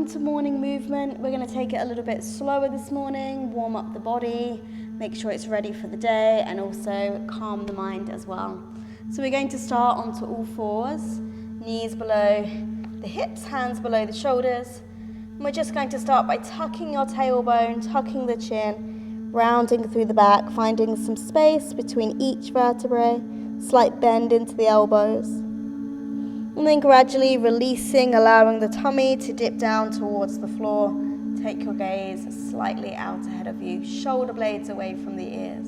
welcome to morning movement. We're going to take it a little bit slower this morning, warm up the body, make sure it's ready for the day, and also calm the mind as well. So we're going to start onto all fours, knees below the hips, hands below the shoulders. And we're just going to start by tucking your tailbone, tucking the chin, rounding through the back, finding some space between each vertebrae, slight bend into the elbows. And then gradually releasing, allowing the tummy to dip down towards the floor. Take your gaze slightly out ahead of you, shoulder blades away from the ears.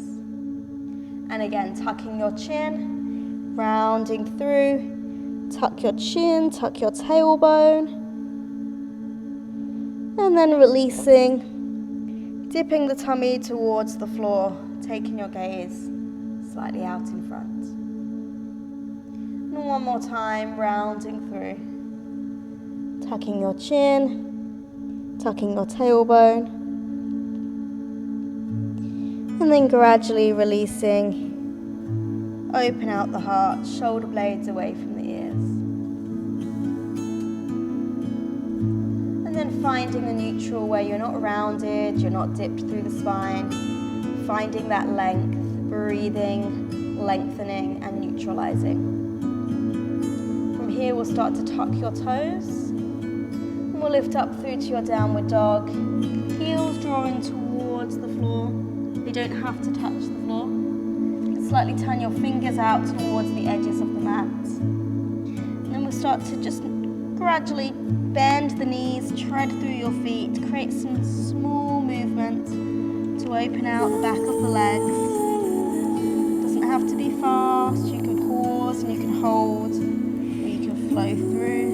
And again, tucking your chin, rounding through, tuck your chin, tuck your tailbone. And then releasing, dipping the tummy towards the floor, taking your gaze slightly out in front. And one more time, rounding through, tucking your chin, tucking your tailbone, and then gradually releasing, open out the heart, shoulder blades away from the ears. And then finding the neutral where you're not rounded, you're not dipped through the spine, finding that length, breathing, lengthening and neutralizing. Here we'll start to tuck your toes and we'll lift up through to your downward dog, heels drawing towards the floor. They don't have to touch the floor. Slightly turn your fingers out towards the edges of the mat. And then we'll start to just gradually bend the knees, tread through your feet, create some small movement to open out the back of the legs. It doesn't have to be fast, you can pause and you can hold. Flow through.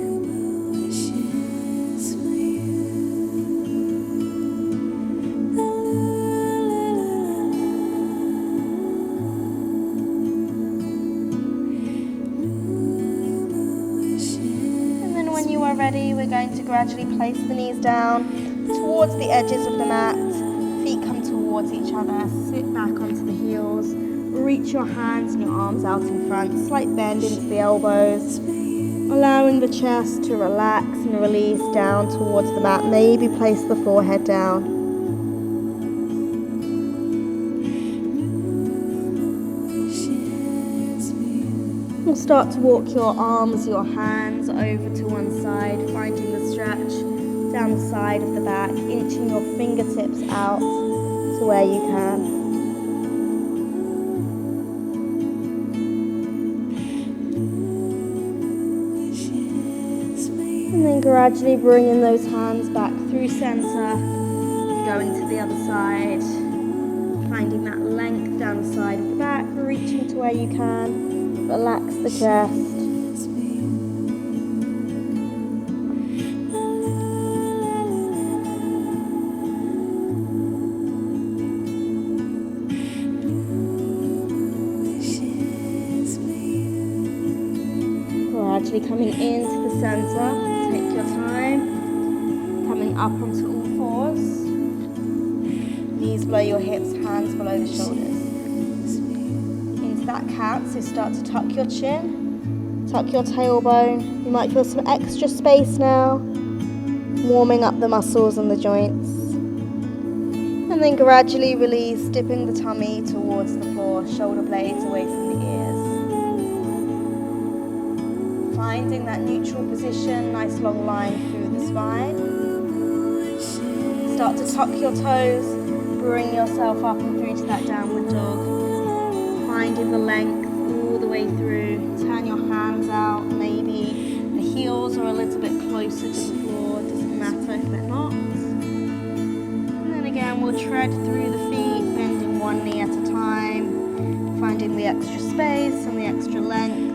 And then when you are ready, we're going to gradually place the knees down towards the edges of the mat. Feet come towards each other. Sit back onto the heels. Reach your hands and your arms out in front. Slight bend into the elbows. Allowing the chest to relax and release down towards the mat. Maybe place the forehead down. We'll start to walk your arms, your hands over to one side, finding the stretch down the side of the back, inching your fingertips out to where you can. And then gradually bringing those hands back through center, going to the other side, finding that length down the side of the back, reaching to where you can, relax the chest. Gradually coming into the center. Take your time, coming up onto all fours, knees below your hips, hands below the shoulders. Into that cat, so start to tuck your chin, tuck your tailbone. You might feel some extra space now, warming up the muscles and the joints. And then gradually release, dipping the tummy towards the floor, shoulder blades away from the ears. Finding that neutral position, nice long line through the spine. Start to tuck your toes, bring yourself up and through to that downward dog. Finding the length all the way through. Turn your hands out, maybe the heels are a little bit closer to the floor, doesn't matter if they're not. And then again, we'll tread through the feet, bending one knee at a time, finding the extra space and the extra length.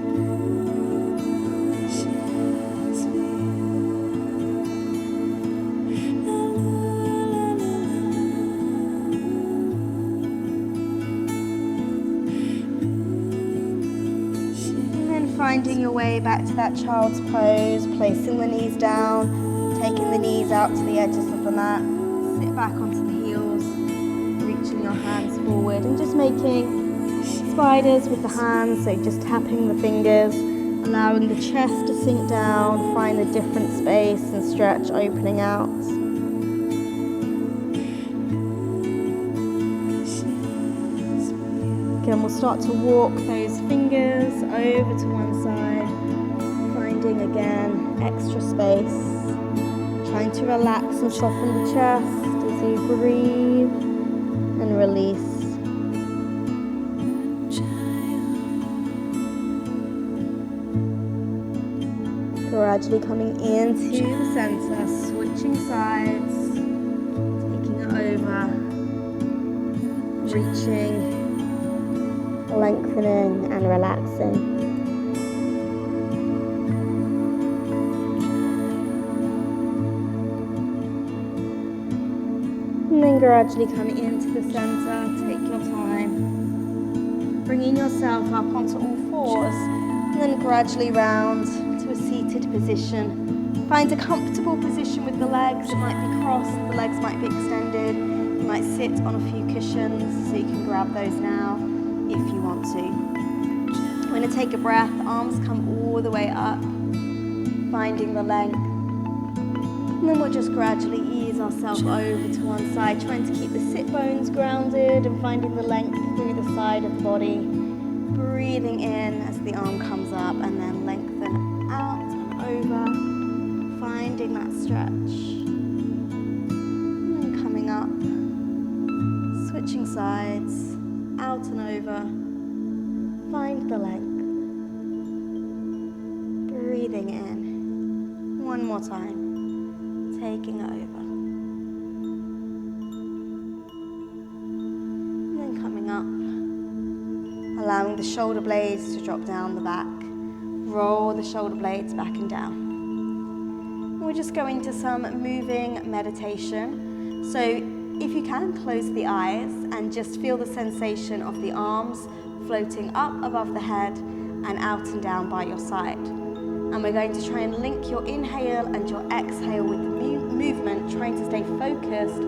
Finding your way back to that child's pose, placing the knees down, taking the knees out to the edges of the mat, sit back onto the heels, reaching your hands forward and just making spiders with the hands, so just tapping the fingers, Allowing the chest to sink down, find a different space and stretch, opening out. Again, we'll start to walk those fingers over to one side, finding again extra space, trying to relax and soften the chest as you breathe and release. Gradually coming into the center, switching sides, taking it over, reaching, lengthening and relaxing. And then gradually coming into the center, take your time, bringing yourself up onto all fours, and then gradually round to a seated position. Find a comfortable position with the legs. It might be crossed, the legs might be extended. You might sit on a few cushions, so you can grab those now if you want to. We're going to take a breath, arms come all the way up, finding the length. And then we'll just gradually ease ourselves over to one side, trying to keep the sit bones grounded and finding the length through the side of the body. Breathing in as the arm comes up and then lengthen out and over, finding that stretch. And then coming up, switching sides, out and over, find the length. Breathing in, one more time, taking it over. And then coming up, allowing the shoulder blades to drop down the back. Roll the shoulder blades back and down. We're just going to some moving meditation. So if you can, close the eyes and just feel the sensation of the arms floating up above the head and out and down by your side. And we're going to try and link your inhale and your exhale with the movement, trying to stay focused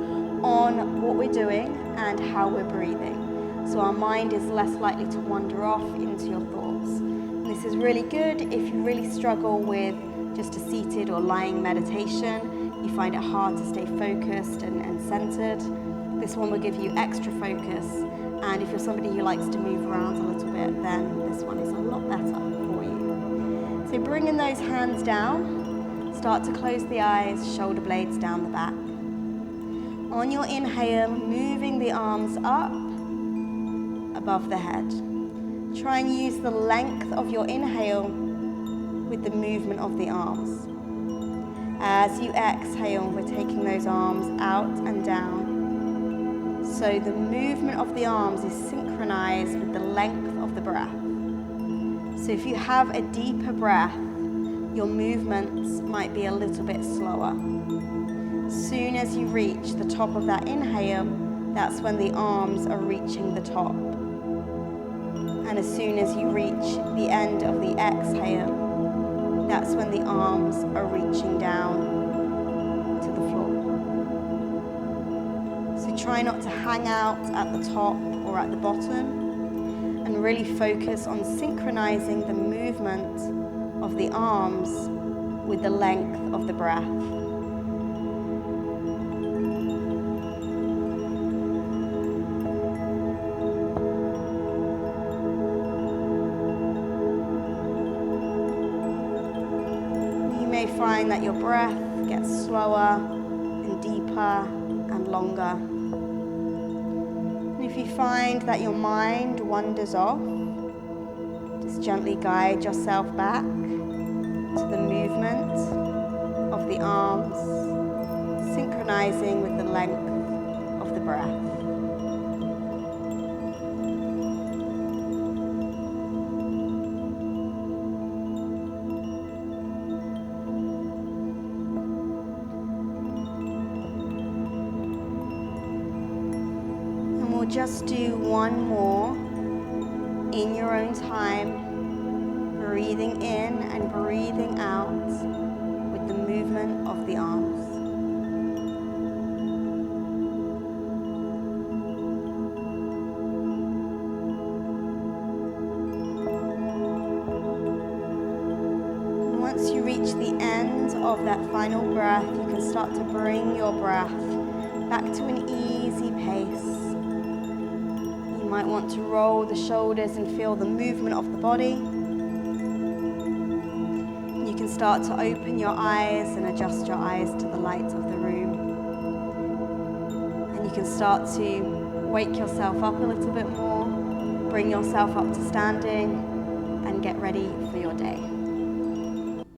on what we're doing and how we're breathing. So our mind is less likely to wander off into your thoughts. And this is really good if you really struggle with just a seated or lying meditation. You find it hard to stay focused and centered. This one will give you extra focus. And if you're somebody who likes to move around a little bit, then this one is a lot better for you. So bringing those hands down, start to close the eyes, shoulder blades down the back. On your inhale, moving the arms up above the head. Try and use the length of your inhale with the movement of the arms. As you exhale, we're taking those arms out and down. So the movement of the arms is synchronized with the length of the breath. So if you have a deeper breath, your movements might be a little bit slower. As soon as you reach the top of that inhale, that's when the arms are reaching the top. And as soon as you reach the end of the exhale, that's when the arms are reaching down to the floor. So try not to hang out at the top or at the bottom, and really focus on synchronizing the movement of the arms with the length of the breath. Find that your breath gets slower and deeper and longer. And if you find that your mind wanders off, just gently guide yourself back to the movement of the arms, synchronizing with the length of the breath. Just do one more in your own time, breathing in and breathing out with the movement of the arms. once you reach the end of that final breath, you can start to bring your breath back to an easy pace. You might want to roll the shoulders and feel the movement of the body. You can start to open your eyes and adjust your eyes to the light of the room. And you can start to wake yourself up a little bit more, bring yourself up to standing, and get ready for your day.